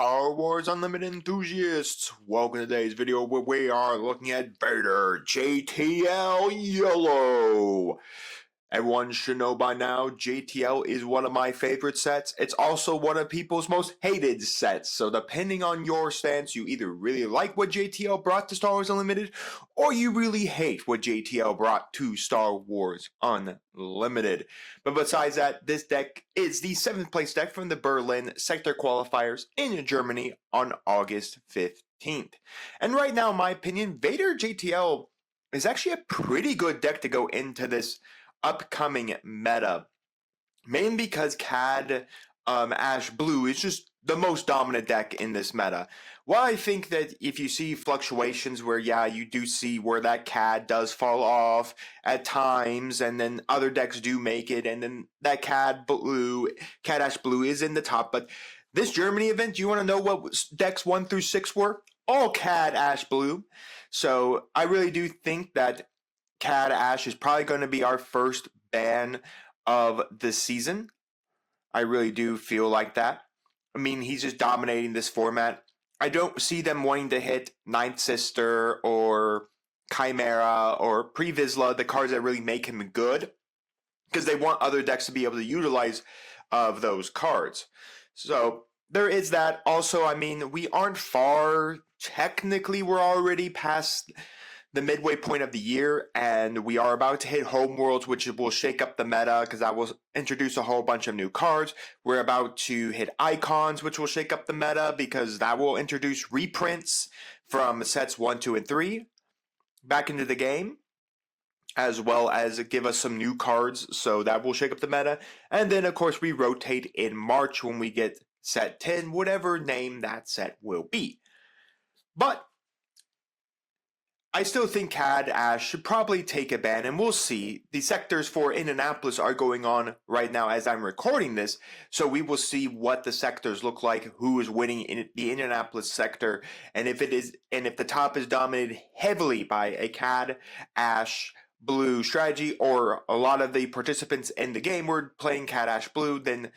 Star Wars Unlimited enthusiasts, welcome to today's video where we are looking at Vader JTL Yellow. Everyone should know by now, JTL is one of my favorite sets. It's also one of people's most hated sets, so depending on your stance, you either really like what JTL brought to Star Wars Unlimited, or you really hate what JTL brought to Star Wars Unlimited. But besides that, this deck is the 7th place deck from the Berlin Sector Qualifiers in Germany on August 15th. And right now, in my opinion, Vader JTL is actually a pretty good deck to go into this upcoming meta, mainly because CAD Ash Blue is just the most dominant deck in this meta. While I think that if you see fluctuations where, yeah, you do see where that CAD does fall off at times, and then other decks do make it, and then that CAD Ash Blue is in the top. But this Germany event, do you want to know what decks 1 through 6 were? All CAD Ash Blue. So I really do think that CAD Ash is probably going to be our first ban of the season. I really do feel like that. I mean, he's just dominating this format. I don't see them wanting to hit Ninth Sister or Chimera or Pre-Vizsla, the cards that really make him good, because they want other decks to be able to utilize of those cards. So there is that. Also, I mean, we aren't far. Technically, we're already past the midway point of the year, and we are about to hit Homeworlds, which will shake up the meta because that will introduce a whole bunch of new cards. We're about to hit Icons, which will shake up the meta because that will introduce reprints from sets 1, 2, and 3 back into the game, as well as give us some new cards, so that will shake up the meta. And then, of course, we rotate in March when we get set 10, whatever name that set will be. But I still think CAD Ash should probably take a ban, and we'll see. The sectors for Indianapolis are going on right now as I'm recording this, so we will see what the sectors look like, who is winning in the Indianapolis sector, and if the top is dominated heavily by a CAD Ash Blue strategy, or a lot of the participants in the game were playing CAD Ash Blue, then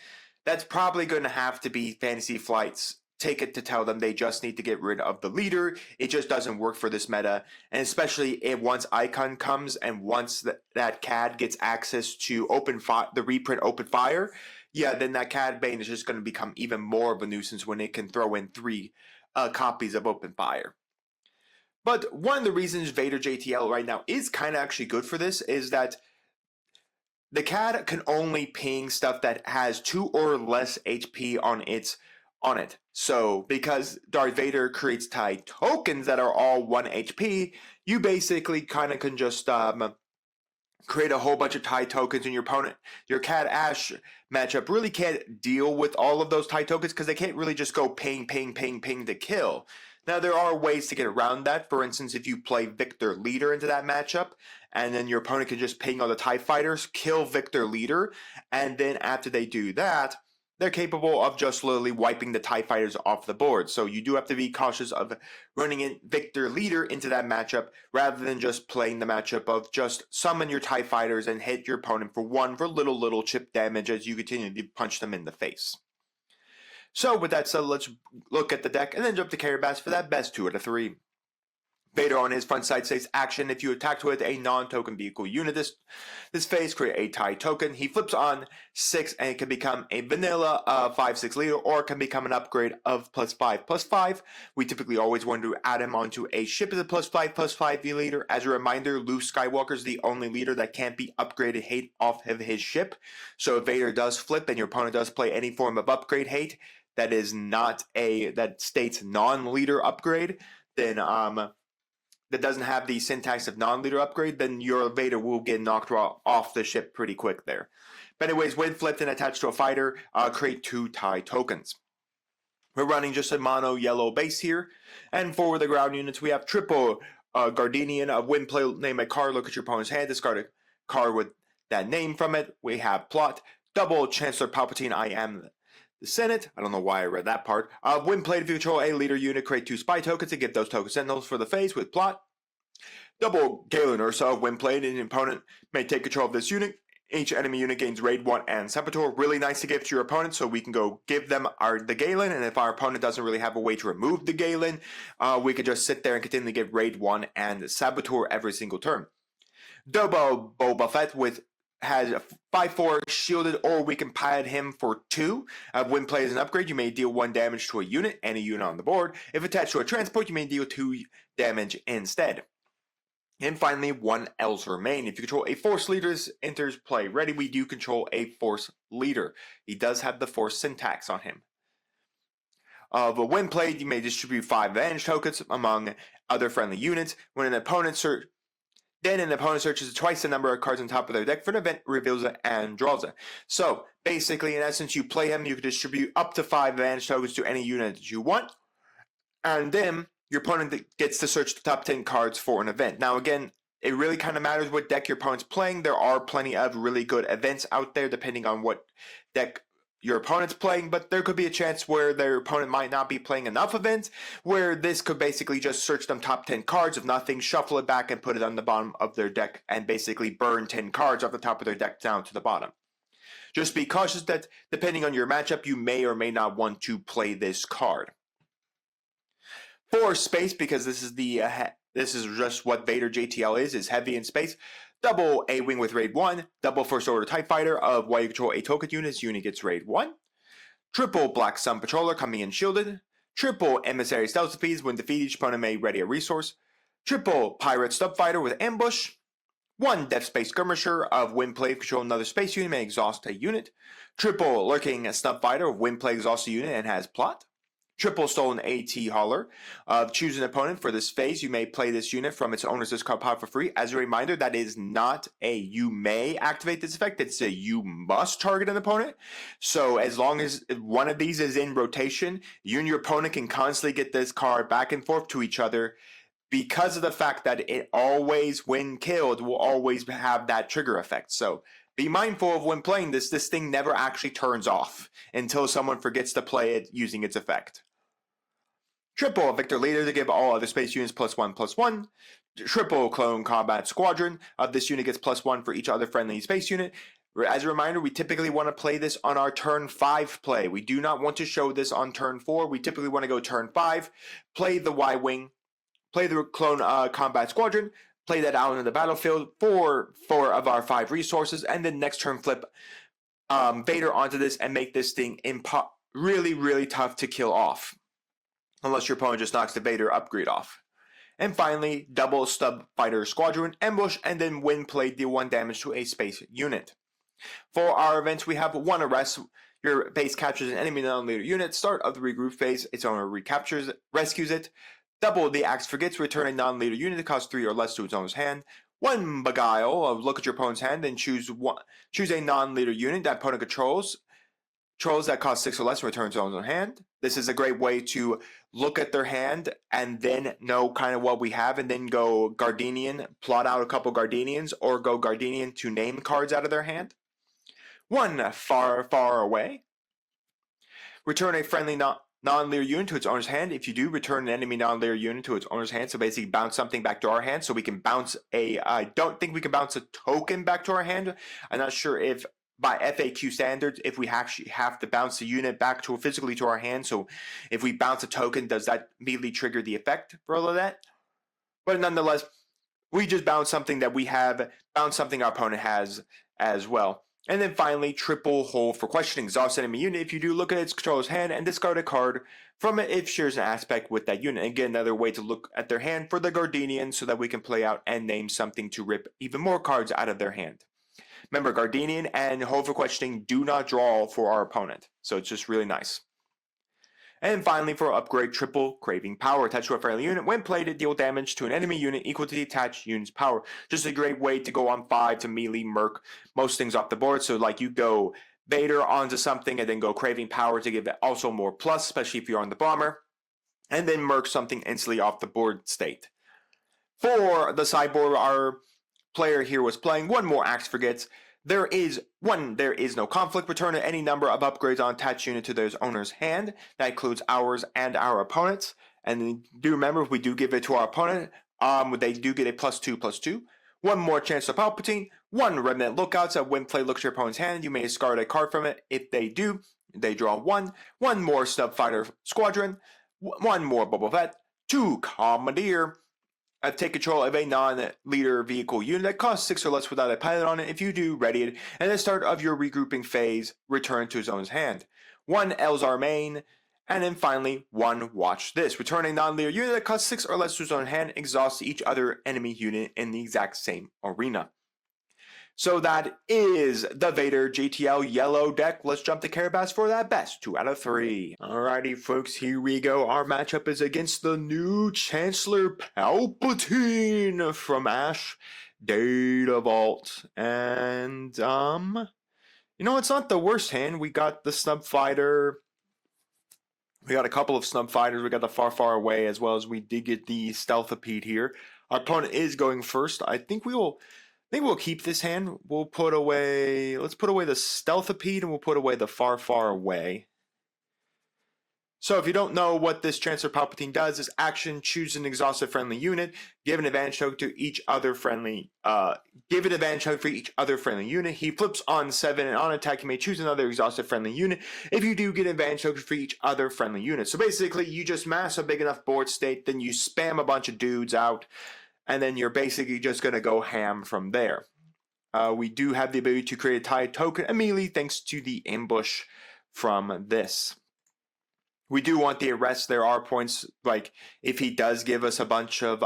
that's probably going to have to be Fantasy Flight's ticket to tell them they just need to get rid of the leader. It just doesn't work for this meta, and especially if once Icon comes and once that CAD gets access to the reprint Open Fire, yeah, then that CAD Bane is just going to become even more of a nuisance when it can throw in 3 copies of Open Fire. But one of the reasons Vader JTL right now is kind of actually good for this is that the CAD can only ping stuff that has 2 or less HP on it. So because Darth Vader creates TIE tokens that are all 1 HP, you basically kind of can just create a whole bunch of TIE tokens, and your opponent, your CAD Ash matchup, really can't deal with all of those TIE tokens because they can't really just go ping, ping, ping, ping to kill. Now, there are ways to get around that. For instance, if you play Victor Leader into that matchup, and then your opponent can just ping all the TIE fighters, kill Victor Leader, and then after they do that, they're capable of just literally wiping the TIE fighters off the board. So you do have to be cautious of running in Victor Leader into that matchup rather than just playing the matchup of just summon your TIE fighters and hit your opponent for 1 for little chip damage as you continue to punch them in the face. So with that said, let's look at the deck and then jump to Carry Bass for that best 2 out of 3. Vader on his front side says, action, if you attacked with a non-token vehicle unit this phase, create a TIE token. He flips on 6 and it can become a vanilla 5/6 leader, or it can become an upgrade of +5/+5. We typically always want to add him onto a ship as a +5/+5 leader. As a reminder, Luke Skywalker is the only leader that can't be upgraded hate off of his ship. So if Vader does flip and your opponent does play any form of upgrade hate that is not that states non-leader upgrade, then that doesn't have the syntax of non-leader upgrade, then your Vader will get knocked off the ship pretty quick there. But anyways, when flipped and attached to a fighter, create 2 TIE tokens. We're running just a mono yellow base here, and for the ground units, we have triple Guardian of Windplay. Name a card, look at your opponent's hand, discard a card with that name from it. We have Plot, double Chancellor Palpatine, I am the Senate. I don't know why I read that part. When played, if you control a leader unit, create 2 spy tokens and give those token sentinels for the phase with Plot. Double Galen Ursa. When played, an opponent may take control of this unit Each enemy unit gains Raid 1 and Saboteur. Really nice to give to your opponent, so we can go give them the Galen, and if our opponent doesn't really have a way to remove the Galen, we could just sit there and continue to give Raid 1 and Saboteur every single turn. Double Boba Fett has 5/4 shielded, or we can pad him for 2. When played as an upgrade, you may deal 1 damage to a unit, any unit on the board. If attached to a transport, you may deal 2 damage instead. And finally, 1 Elzer main. If you control a Force leader enters play ready, we do control a Force leader. He does have the Force syntax on him. But when played, you may distribute 5 advantage tokens among other friendly units. When an opponent searches twice the number of cards on top of their deck for an event, reveals it and draws it. So basically, in essence, you play him, you can distribute up to 5 advantage tokens to any unit that you want, and then your opponent gets to search the top 10 cards for an event. Now again, it really kind of matters what deck your opponent's playing. There are plenty of really good events out there depending on what deck your opponent's playing, but there could be a chance where their opponent might not be playing enough events, where this could basically just search them top 10 cards, if nothing, shuffle it back and put it on the bottom of their deck, and basically burn 10 cards off the top of their deck down to the bottom. Just be cautious that depending on your matchup, you may or may not want to play this card. For space, because this is just what Vader JTL is heavy in space. Double A-Wing with Raid 1, double First Order TIE Fighter of while you control a token unit gets Raid 1, triple Black Sun Patroller coming in shielded, triple Emissary Stealth Speeds when defeated each opponent may ready a resource, triple Pirate Stub Fighter with Ambush, 1 Death Space Skirmisher of when played control another space unit may exhaust a unit, triple Lurking Snub Fighter of when played exhaust a unit and has plot, triple Stolen AT Hauler of choose an opponent for this phase. You may play this unit from its owner's discard pile for free. As a reminder, that is not a you may activate this effect. It's a you must target an opponent. So as long as one of these is in rotation, you and your opponent can constantly get this card back and forth to each other because of the fact that it always, when killed, will always have that trigger effect. So be mindful of when playing this thing never actually turns off until someone forgets to play it using its effect. Triple Victor Leader to give all other space units +1/+1. Triple Clone Combat Squadron of this unit gets +1 for each other friendly space unit. As a reminder, we typically want to play this on our turn 5 play. We do not want to show this on turn 4. We typically want to go turn 5, play the Y-Wing, play the Clone Combat Squadron, play that out in the battlefield for 4 of our 5 resources, and then next turn flip Vader onto this and make this thing really, really tough to kill off. Unless your opponent just knocks the Vader upgrade off. And finally, double Stub Fighter Squadron, Ambush, and then when played, deal 1 damage to a space unit. For our events, we have 1 Arrest. Your base captures an enemy non-leader unit. Start of the regroup phase, its owner rescues it. Double the Axe Forgets, return a non-leader unit that costs 3 or less to its owner's hand. 1 Beguile, look at your opponent's hand and choose a non-leader unit that opponent controls that cost 6 or less and returns its own hand. This is a great way to look at their hand and then know kind of what we have, and then go Gardenian, plot out a couple Gardenians, or go Gardenian to name cards out of their hand. 1 Far, Far Away. Return a friendly non-leader unit to its owner's hand. If you do, return an enemy non-leader unit to its owner's hand. So basically bounce something back to our hand. So we can bounce I don't think we can bounce a token back to our hand. I'm not sure if by FAQ standards, if we actually have to bounce the unit back physically to our hand. So if we bounce a token, does that immediately trigger the effect for all of that? But nonetheless, we just bounce something that we have, bounce something our opponent has as well. And then finally, triple Hold for Question. Exhaust enemy unit. If you do, look at its controller's hand and discard a card from it if shares an aspect with that unit. Again, another way to look at their hand for the Gardenian so that we can play out and name something to rip even more cards out of their hand. Remember, Gardenian and Hold for Questioning do not draw for our opponent, so it's just really nice. And finally, for upgrade, triple Craving Power. Attached to a friendly unit. When played, it deal damage to an enemy unit equal to the attached unit's power. Just a great way to go on 5 to melee murk most things off the board. So like you go Vader onto something and then go Craving Power to give it also more plus, especially if you're on the bomber. And then murk something instantly off the board state. For the sideboard, our player here was playing 1 more Axe Forgets. There is no conflict. Return any number of upgrades on attached unit to their owner's hand. That includes ours and our opponent's. And do remember, if we do give it to our opponent, they do get a +2/+2. one more Chancellor Palpatine, one Remnant Lookouts. When play looks at your opponent's hand, you may discard a card from it. If they do, they draw one more Snub Fighter Squadron, one more Boba Fett, two Commandeer. Take control of a non-leader vehicle unit that costs 6 or less without a pilot on it. If you do, ready it, and at the start of your regrouping phase, return to his own hand. One Elzar main, and then finally, one Watch This. Return a non-leader unit that costs 6 or less to his own hand, exhausts each other enemy unit in the exact same arena. So that is the Vader JTL yellow deck. Let's jump to Carabas for that best 2 out of 3. Alrighty, folks, here we go. Our matchup is against the new Chancellor Palpatine from Ash Data Vault. And, you know, it's not the worst hand. We got the Snub Fighter. We got a couple of Snub Fighters. We got the Far Away, as well as we did get the 𝐒𝐓𝐾𝐄 here. Our opponent is going first. I think we'll keep this hand. We'll put away, let's put away the 𝐒𝐓𝐾𝐄 and we'll put away the Far Away. So if you don't know what this Chancellor Palpatine does, is action, choose an exhausted friendly unit, give an advantage token to each other friendly, give an advantage token for each other friendly unit. He flips on 7 and on attack you may choose another exhausted friendly unit. If you do, get an advantage token for each other friendly unit. So basically you just mass a big enough board state, then you spam a bunch of dudes out, and then you're basically just going to go ham from there. We do have the ability to create a tie token immediately thanks to the ambush from this. We do want the arrest. There are points, like, if he does give us a bunch of,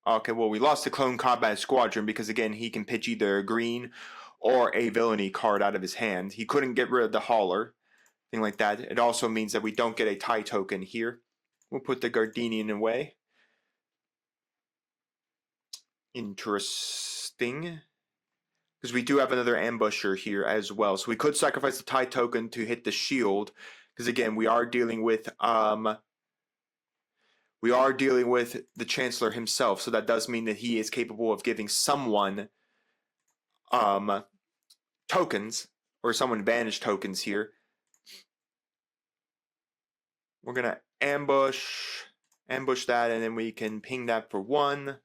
okay, well, we lost the Clone Combat Squadron because, again, he can pitch either a green or a villainy card out of his hand. He couldn't get rid of the Hauler, thing like that. It also means that we don't get a tie token here. We'll put the Gardenian away. Interesting. Because we do have another ambusher here as well. So we could sacrifice the tie token to hit the shield. Because again, we are dealing with the Chancellor himself, so that does mean that he is capable of giving someone tokens, or someone advantage tokens here. We're gonna ambush that, and then we can ping that for 1.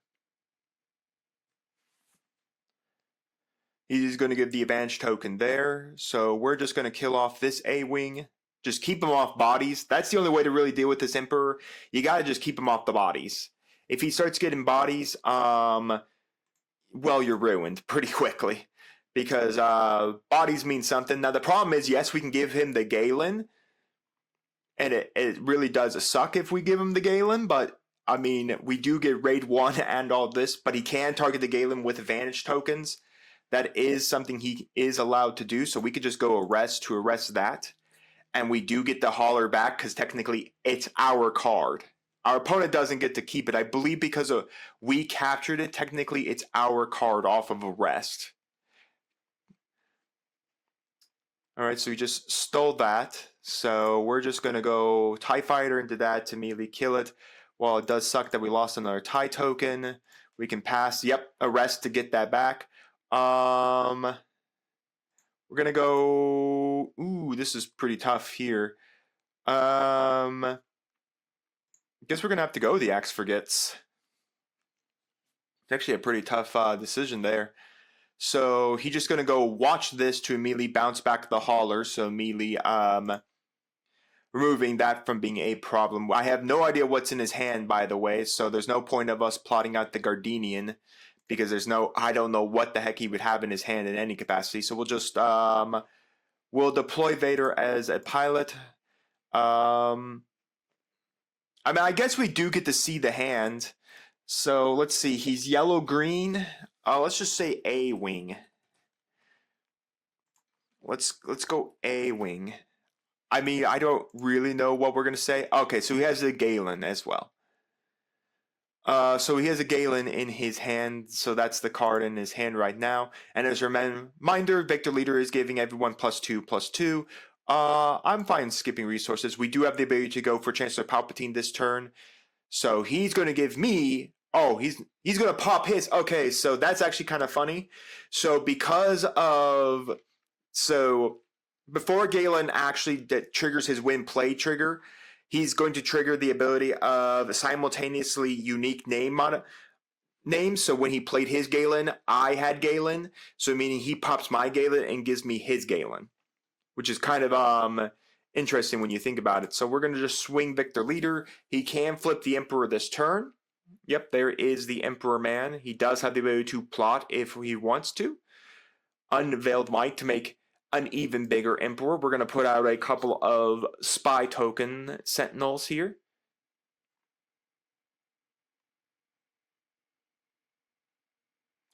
He's going to give the advantage token there, so we're just going to kill off this A-Wing. Just keep him off bodies. That's the only way to really deal with this Emperor. You got to just keep him off the bodies. If he starts getting bodies, well, you're ruined pretty quickly. Because bodies mean something. Now, the problem is, yes, we can give him the Galen. And it really does suck if we give him the Galen. But, I mean, we do get Raid 1 and all this. But he can target the Galen with advantage tokens. That is something he is allowed to do. So we could just go arrest to arrest that. And we do get the Hauler back because technically it's our card. Our opponent doesn't get to keep it. I believe because we captured it, technically it's our card off of arrest. Alright, so we just stole that. So we're just going to go TIE Fighter into that to immediately kill it. While it does suck that we lost another TIE token, we can pass, yep, arrest to get that back. We're going to go, ooh, this is pretty tough here. I guess we're going to have to go the 𝐒𝐓𝐾𝐄. It's actually a pretty tough decision there. So he's just going to go watch this to immediately bounce back the Hauler. So immediately removing that from being a problem. I have no idea what's in his hand, by the way. So there's no point of us plotting out the Gardenian. Because I don't know what the heck he would have in his hand in any capacity. So we'll just, we'll deploy Vader as a pilot. I mean, I guess we do get to see the hand. So let's see, he's yellow-green. Let's just say A-Wing. Let's go A-Wing. I mean, I don't really know what we're going to say. Okay, so he has the Galen as well. So he has a Galen in his hand, so that's the card in his hand right now. And as a reminder, Victor Leader is giving everyone +2/+2. I'm fine skipping resources. We do have the ability to go for Chancellor Palpatine this turn. So he's going to give me, oh, he's going to pop his. Okay, so that's actually kind of funny. So before Galen actually triggers his win play trigger, he's going to trigger the ability of simultaneously unique name name. So when he played his Galen, I had Galen. So meaning he pops my Galen and gives me his Galen, which is kind of interesting when you think about it. So we're going to just swing Victor Leader. He can flip the Emperor this turn. Yep, there is the Emperor Man. He does have the ability to plot if he wants to. Unveiled Might to make an even bigger Emperor. We're going to put out a couple of Spy Token Sentinels here.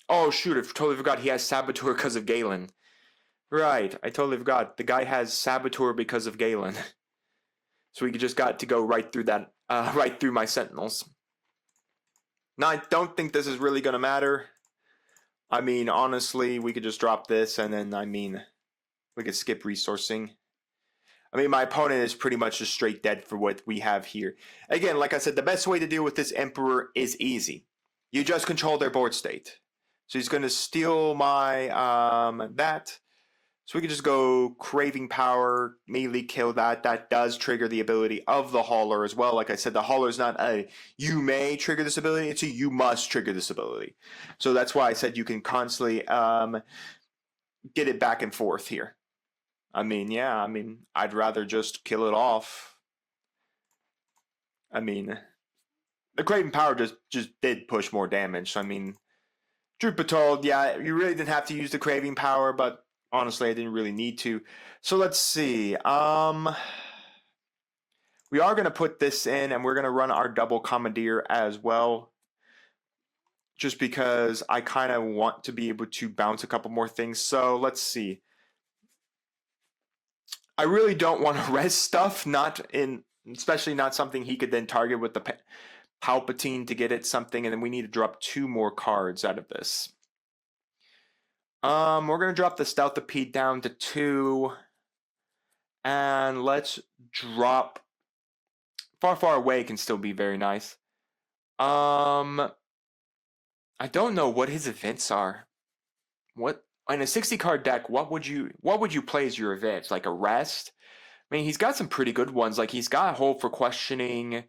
Oh shoot, I totally forgot he has Saboteur because of Galen. Right, I totally forgot. The guy has Saboteur because of Galen. So we just got to go right through that, right through my Sentinels. Now, I don't think this is really going to matter. I mean, honestly, we could just drop this, and then, I mean, we could skip resourcing. I mean, my opponent is pretty much just straight dead for what we have here. Again, like I said, the best way to deal with this Emperor is easy. You just control their board state. So he's going to steal my, that. So we can just go Craving Power, melee kill that. That does trigger the ability of the Hauler as well. Like I said, the Hauler is not a you may trigger this ability, it's a you must trigger this ability. So that's why I said you can constantly get it back and forth here. I mean, yeah, I mean, I'd rather just kill it off. I mean, the Craving Power just did push more damage. I mean, Troop Patrol, yeah, you really didn't have to use the Craving Power, but honestly, I didn't really need to. So let's see. We are going to put this in, and we're going to run our double Commandeer as well. Just because I kind of want to be able to bounce a couple more things. So let's see. I really don't want to res stuff, especially not something he could then target with the Palpatine to get it something, and then we need to drop 2 more cards out of this. We're going to drop the Stealthipede down to 2. And let's drop Far, Far Away can still be very nice. I don't know what his events are. What in a 60 card deck, what would you play as your events? Like Arrest? I mean, he's got some pretty good ones. Like he's got Hold for Questioning.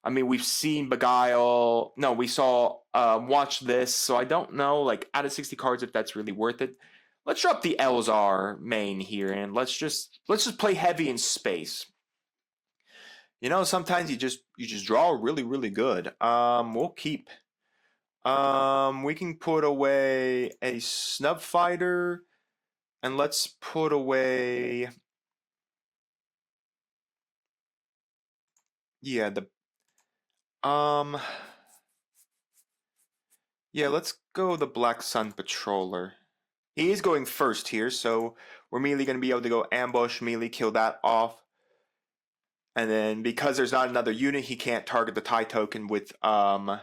I mean, we've seen Beguile. No, we saw Watch This. So I don't know, like, out of 60 cards, if that's really worth it. Let's drop the Elzar main here, and let's just play heavy in space. You know, sometimes you just draw really, really good. We'll keep. We can put away a Snub Fighter, and let's put away. Yeah, yeah, let's go the Black Sun Patroller. He is going first here, so we're immediately going to be able to go ambush, melee, kill that off. And then because there's not another unit, he can't target the TIE token with of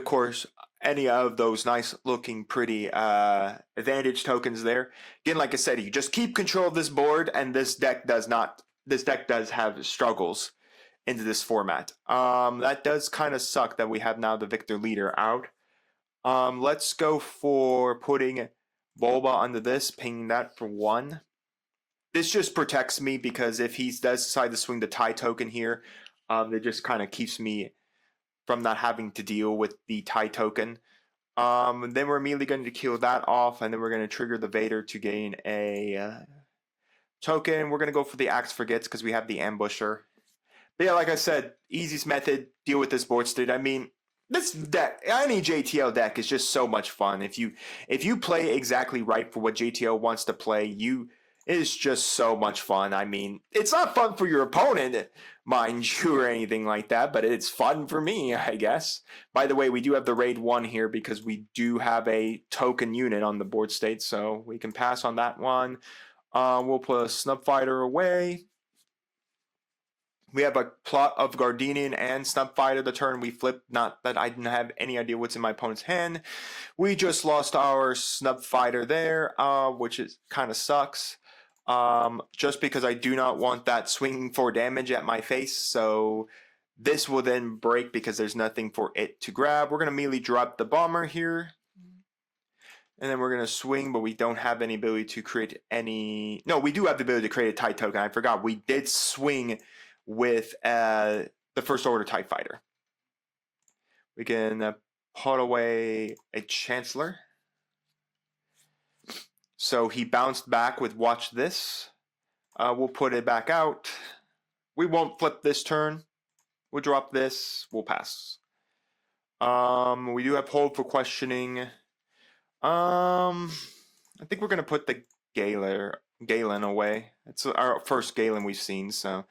course, any of those nice looking pretty advantage tokens there. Again, like I said, you just keep control of this board, and this deck does have struggles into this format. That does kind of suck that we have now the Victor Leader out. Let's go for putting Bulba under this, pinging that for 1. This just protects me because if he does decide to swing the TIE token here, it just kind of keeps me from not having to deal with the TIE token. Then we're immediately going to kill that off, and then we're going to trigger the Vader to gain a token. We're going to go for the Axe Forgets because we have the Ambusher. But yeah, like I said, easiest method, deal with this board state. I mean, this deck, any JTL deck is just so much fun. If you play exactly right for what JTL wants to play, it is just so much fun. I mean, it's not fun for your opponent, mind you, or anything like that, but it's fun for me, I guess. By the way, we do have the Raid 1 here because we do have a token unit on the board state, so we can pass on that one. We'll put a Snub Fighter away. We have a plot of Gardenian and Snub Fighter the turn we flipped. Not that I didn't have any idea what's in my opponent's hand. We just lost our Snub Fighter there, which is kind of sucks. Just because I do not want that swinging for damage at my face. So this will then break because there's nothing for it to grab. We're going to immediately drop the Bomber here. And then we're going to swing, but we don't have any ability to create any... No, we do have the ability to create a TIE token. I forgot. We did swing with the First Order TIE Fighter. We can put away a Chancellor. So he bounced back with watch this. We'll put it back out. We won't flip this turn. We'll drop this. We'll pass. We do have hold for questioning. I think we're gonna put the Galen away. It's our first Galen we've seen, so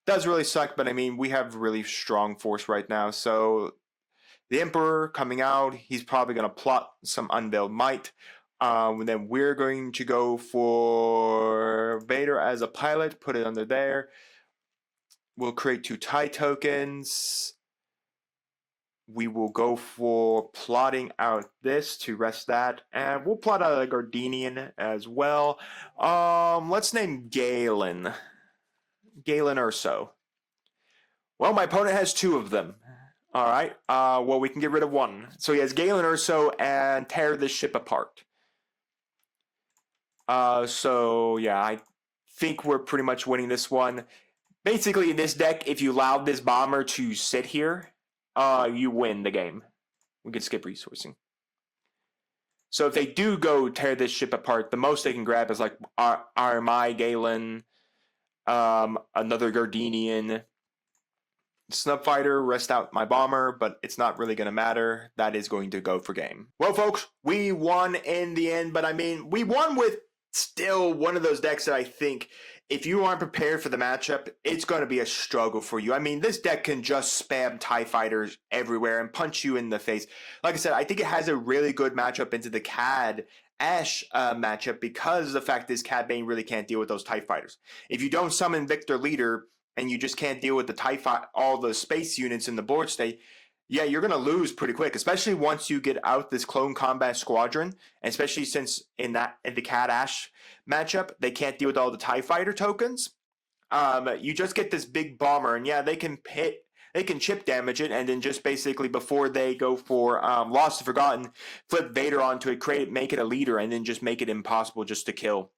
does really suck. But I mean, we have really strong force right now. So the Emperor coming out, he's probably gonna plot some unveiled might. And then we're going to go for Vader as a pilot. Put it under there. We'll create 2 TIE tokens. We will go for plotting out this to rest that, and we'll plot out a Gardenian as well. Let's name Galen or so. Well, my opponent has 2 of them. All right. Well, we can get rid of 1. So he has Galen or so and tear this ship apart. So yeah, I think we're pretty much winning this one. Basically, in this deck, if you allowed this bomber to sit here, you win the game. We can skip resourcing. So if they do go tear this ship apart, the most they can grab is like my Galen, another Gardenian, Snub Fighter, rest out my bomber, but it's not really going to matter. That is going to go for game. Well, folks, we won in the end, but I mean, we won with still one of those decks that I think if you aren't prepared for the matchup, it's going to be a struggle for you. I mean, this deck can just spam TIE Fighters everywhere and punch you in the face. Like I said, I think it has a really good matchup into the CAD Ash matchup because of the fact this Cad Bane really can't deal with those TIE Fighters. If you don't summon Victor Leader and you just can't deal with the all the space units in the board state, yeah, you're going to lose pretty quick, especially once you get out this Clone Combat Squadron, and especially since in the Cat Ash matchup, they can't deal with all the TIE Fighter tokens. You just get this big bomber, and yeah, they can chip damage it, and then just basically before they go for Lost and Forgotten, flip Vader onto it, make it a leader, and then just make it impossible just to kill.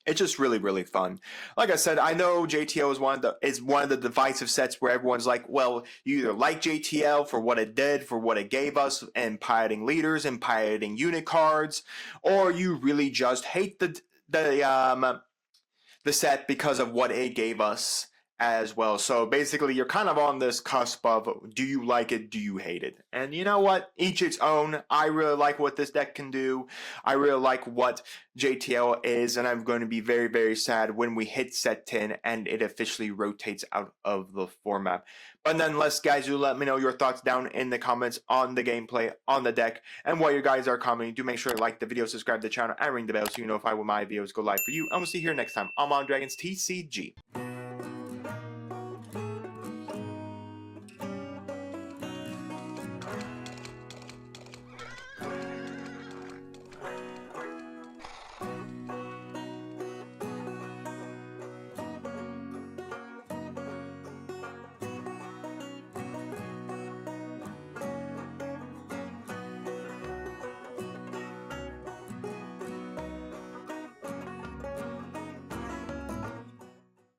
It's just really, really fun. Like I said, I know JTL is one of the divisive sets where everyone's like, well, you either like JTL for what it did, for what it gave us, and piloting leaders and piloting unit cards, or you really just hate the set because of what it gave us as well. So basically, you're kind of on this cusp of, do you like it, do you hate it? And you know what? Each its own. I really like what this deck can do. I really like what JTL is, and I'm going to be very, very sad when we hit set 10 and it officially rotates out of the format. But nonetheless, guys, do let me know your thoughts down in the comments on the gameplay, on the deck. And while you guys are commenting, do make sure to like the video, subscribe to the channel, and ring the bell so you know if my videos go live for you. And we'll see you here next time. I'm on Dragons TCG.